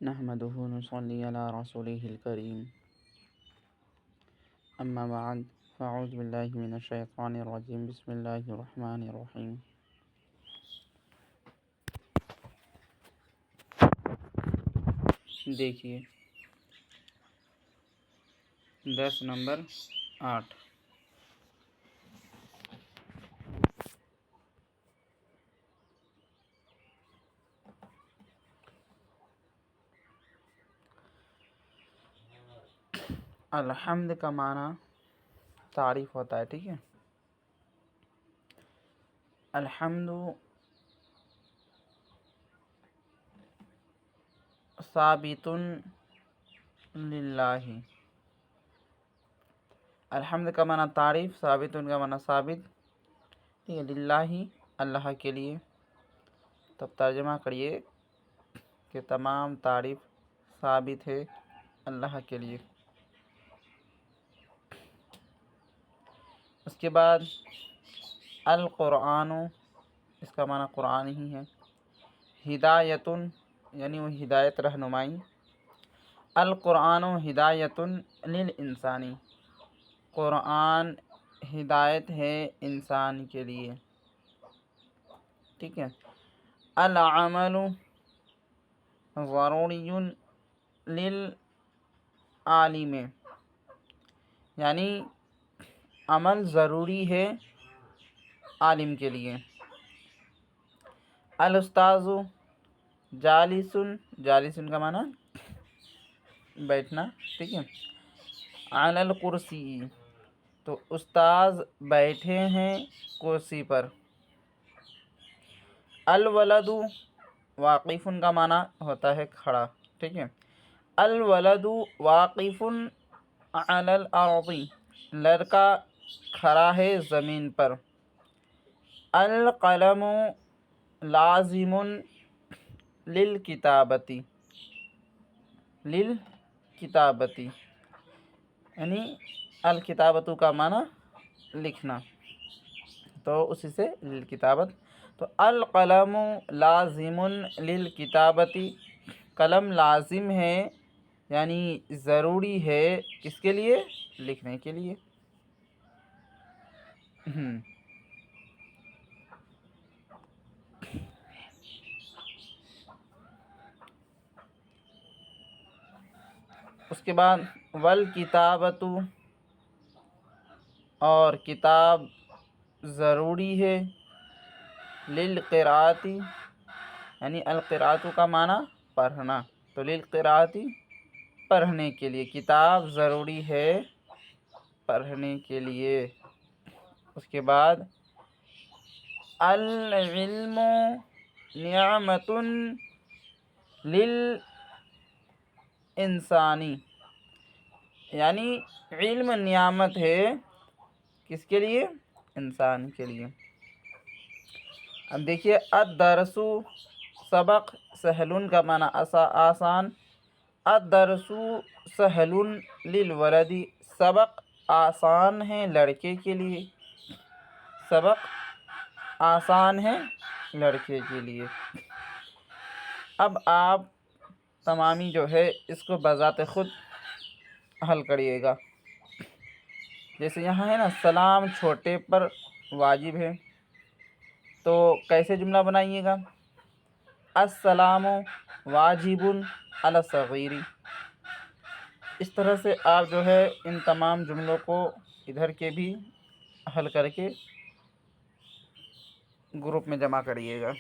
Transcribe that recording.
نحمده ونصلي على رسوله الكريم أما بعد فأعوذ بالله من الشيطان الرجيم بسم الله الرحمن الرحيم دیکھیے درس نمبر 8 الحمد کا معنی تعریف ہوتا ہے. ٹھیک ہے، الحمد ثابت للہ. الحمد کا معنی تعریف، ثابت کا معنی ثابت. ٹھیک ہے، للہ اللہ کے لیے. تب ترجمہ کریے کہ تمام تعریف ثابت ہے اللہ کے لیے. اس کے بعد القرآن، اس کا معنی قرآن ہی ہے. ہدایت یعنی وہ ہدایت، رہنمائی. القرآن ہدایت للانسانی، قرآن ہدایت ہے انسان کے لیے. ٹھیک ہے. العمل ضروری للعالم، یعنی عمل ضروری ہے عالم کے لیے. الاستاذ جالس، جالس کا معنی بیٹھنا. ٹھیک ہے. علی الکرسی، تو استاذ بیٹھے ہیں کرسی پر. الولد واقف کا معنی ہوتا ہے کھڑا. ٹھیک ہے. الولد واقف علی الارض، لڑکا کھڑا ہے زمین پر. القلم لازم للکتابتی، للکتابتی یعنی الکتابت کا معنی لکھنا، تو اسی سے للکتابت. تو القلم لازم للکتابتی، قلم لازم ہے یعنی ضروری ہے کس کے لیے؟ لکھنے کے لیے. اس کے بعد والکتابت، اور کتاب ضروری ہے. للقراءۃ یعنی القراءۃ کا معنی پڑھنا، تو للقراءۃ پڑھنے کے لیے، کتاب ضروری ہے پڑھنے کے لیے. اس کے بعد العلم نعمت للانسانی، یعنی علم نعمت ہے کس کے لیے؟ انسان کے لیے. اب دیکھیے الدرس سبق، سہل کا معنی آسان. الدرس سہل للولد، سبق آسان ہے لڑکے کے لیے. سبق آسان ہے لڑکے کے لیے. اب آپ تمامی جو ہے اس کو بذات خود حل کریے گا. جیسے یہاں ہے نا، سلام چھوٹے پر واجب ہے، تو کیسے جملہ بنائیے گا؟ السلام واجب علی الصغیر. اس طرح سے آپ جو ہے ان تمام جملوں کو ادھر کے بھی حل کر کے گروپ میں جمع کریے گا.